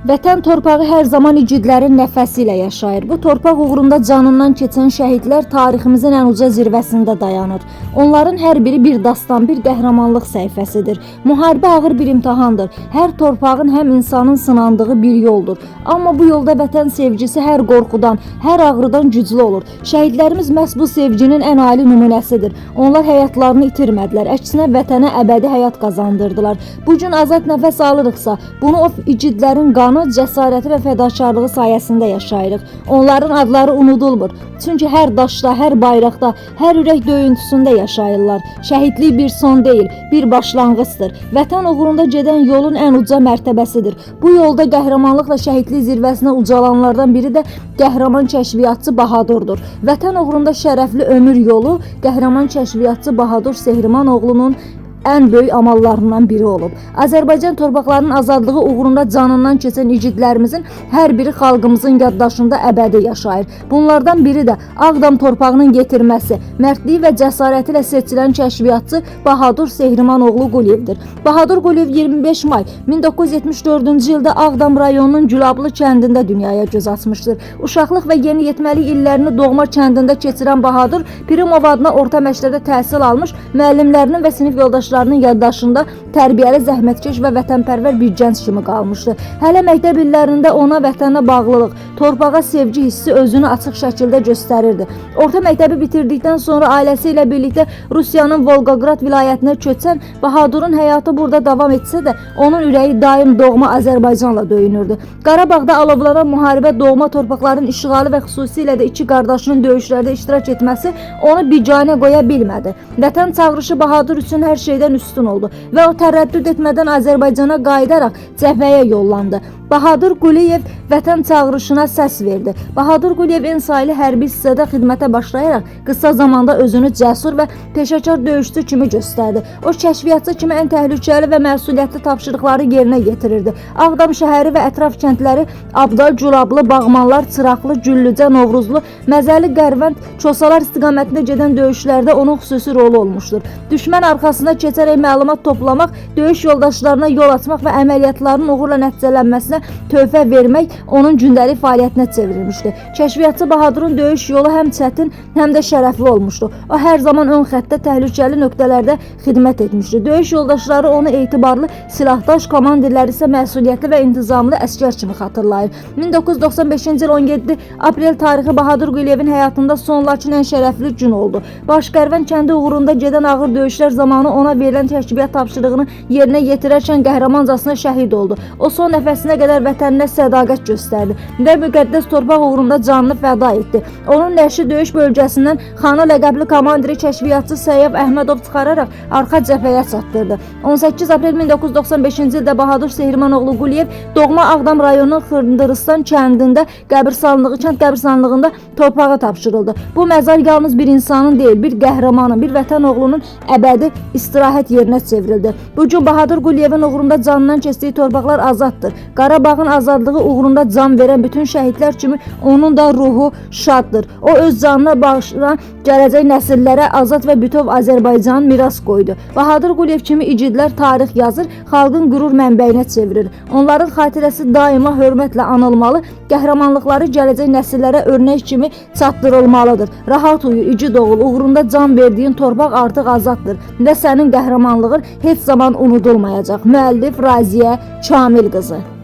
Vətən torpağı hər zaman igidlərin nəfəsi ilə yaşayır. Bu torpaq uğrunda canından keçən şəhidlər tariximizin ən uca zirvəsində dayanır. Onların hər biri bir dastan, bir qəhrəmanlıq səhifəsidir. Müharibə ağır bir imtahandır. Hər torpağın, həm insanın sınandığı bir yoldur. Amma bu yolda vətən sevgisi hər qorxudan, hər ağrıdan güclü olur. Şəhidlərimiz məhz bu sevginin ən ali nümunəsidir. Onlar həyatlarını itirmədilər. Əksinə vətənə əbədi həyat qazandırdılar. Bu gün azad nəfəs alırıqsa, bunu o igidlərin qanı, cəsarəti və fədakarlığı sayəsində yaşayırıq. Onların adları unudulmur. Çünki hər daşda, hər bayraqda, hər ürək döyüntüsündə yaşayırlar. Şəhidlik bir son deyil, bir başlanğıcdır. Vətən uğrunda gedən yolun ən uca mərtəbəsidir. Bu yolda qəhrəmanlıqla şəhidlik zirvəsinə ucalanlardan biri də qəhrəman kəşfiyyatçı Bahadurdur. Vətən uğrunda şərəfli ömür yolu qəhrəman kəşfiyyatçı Bahadur Sehrimanoğlu'nun ən böyük amallarından biri olub. Azərbaycan torpaqlarının azadlığı uğrunda canından keçən igidlərimizin hər biri xalqımızın yaddaşında əbədi yaşayır. Bunlardan biri də Ağdam torpağının getirməsi, mərdliyi və cəsarəti ilə seçilən kəşfiyyatçı Bahadur Sehrimanoğlu Quliyevdir. Bahadur Quliyev 25 may 1974-cü ildə Ağdam rayonunun Gülablı kəndində dünyaya göz açmışdır. Uşaqlıq və yeniyetməlik illərini doğma kəndində keçirən Bahadur Pirimov adına orta məktəbdə təhsil almış, müəllimlərinin və sinif yoldaşlarının yaddaşında tərbiyəli, zəhmətkeş və vətənpərvər bir gənc kimi qalmışdı. Hələ məktəb illərində ona vətənə bağlılıq, torpağa sevgi hissi özünü açıq şəkildə göstərirdi. Orta məktəbi bitirdikdən sonra ailəsi ilə birlikdə Rusiyanın Volqograd vilayətinə köçən Bahadurun həyatı burada davam etsə də, onun ürəyi daim doğma Azərbaycanla döyünürdü. Qarabağda alovlanan müharibə, doğma torpaqların işğalı və xüsusilə də iki qardaşının döyüşlərdə iştirak etməsi onu biganə qoya bilmədi. Vətən çağırışı Bahadur üçün hər şeydən üstün oldu və o tərəddüd etmədən Azərbaycana qayıdaraq cəbhəyə yollandı. Bahadur Quliyev vətən çağırışına səs verdi. Bahadur Quliyev ensaylı hərbi hissədə xidmətə başlayaraq qısa zamanda özünü cəsur və peşəkar döyüşçü kimi göstərdi. O kəşfiyyatçı kimi ən təhlükəli və məsuliyyətli tapşırıqları yerinə yetirirdi. Ağdam şəhəri və ətraf kəndləri Abdal, Gülablı, Bağmanlar, Çıraqlı, Güllücə, Novruzlu, Məzəli, Qərvənd, Çosalar istiqamətində gedən döyüşlərdə onun xüsusi rolu olmuşdur. Düşmən arxasına keçərək məlumat toplamaq, döyüş yoldaşlarına yol açmaq və əməliyyatların uğurla nəticələnməsinə töhfə vermək onun gündəlik fəaliyyətinə çevrilmişdi. Kəşfiyyatçı Bahadurun döyüş yolu həm çətin, həm də şərəfli olmuşdu. O hər zaman ön xəttdə təhlükəli nöqtələrdə xidmət etmişdi. Döyüş yoldaşları onu etibarlı silahdaş, komandirləri isə məsuliyyətli və intizamlı əsgər kimi xatırlayır. 1995-ci il 17 aprel tarixi Bahadur Quliyevin həyatında son lakin ən şərəfli gün oldu. Başqərvən kəndi uğrunda gedən ağır döyüşlər zamanı ona verilən kəşfiyyat tapşırığını yerinə yetirərkən qəhrəmancasına şəhid oldu. O son nəfəsinə qədər vətəninə sədaqət göstərdi və müqəddəs torpaq uğrunda canını fəda etdi. Onun nəşi döyüş bölgəsindən xana ləqəbli komandiri kəşfiyyatçı Səyyaf Əhmədov çıxararaq arxa cəbhəyə çatdırdı. 18 aprel 1995-ci ildə Bahadur Sehrimanoğlu Quliyev doğma Ağdam rayonunun Xırdırıstan kəndində kənd qəbirstanlığında torpağa tapşırıldı. Bu məzar yalnız bir insanın deyil, bir qəhrəmanın, bir vətən oğlunun əbədi istirahət yerinə çevrildi. Bugün Bahadur Quliyevin uğrunda canından keçdiyi torpaqlar azaddır. Qarabağın azadlığı uğrunda can verən bütün şəhidlər kimi onun da ruhu şaddır. O öz canına bağışlayan gələcək nəsillərə azad və bütöv Azərbaycan miras qoydu. Bahadur Quliyev kimi igidlər tarix yazır, xalqın qürur mənbəyinə çevirir. Onların xatirəsi daima hörmətlə anılmalı, qəhrəmanlıqları gələcək nəsillərə örnək kimi çatdırılmalıdır. Rahat uyu, igid oğul, uğrunda can verdiyin torpaq artıq azaddır və sənin qəhrəmanlığın heç zaman unudulmayacaq. Müəllif Raziyə Kamil qızı.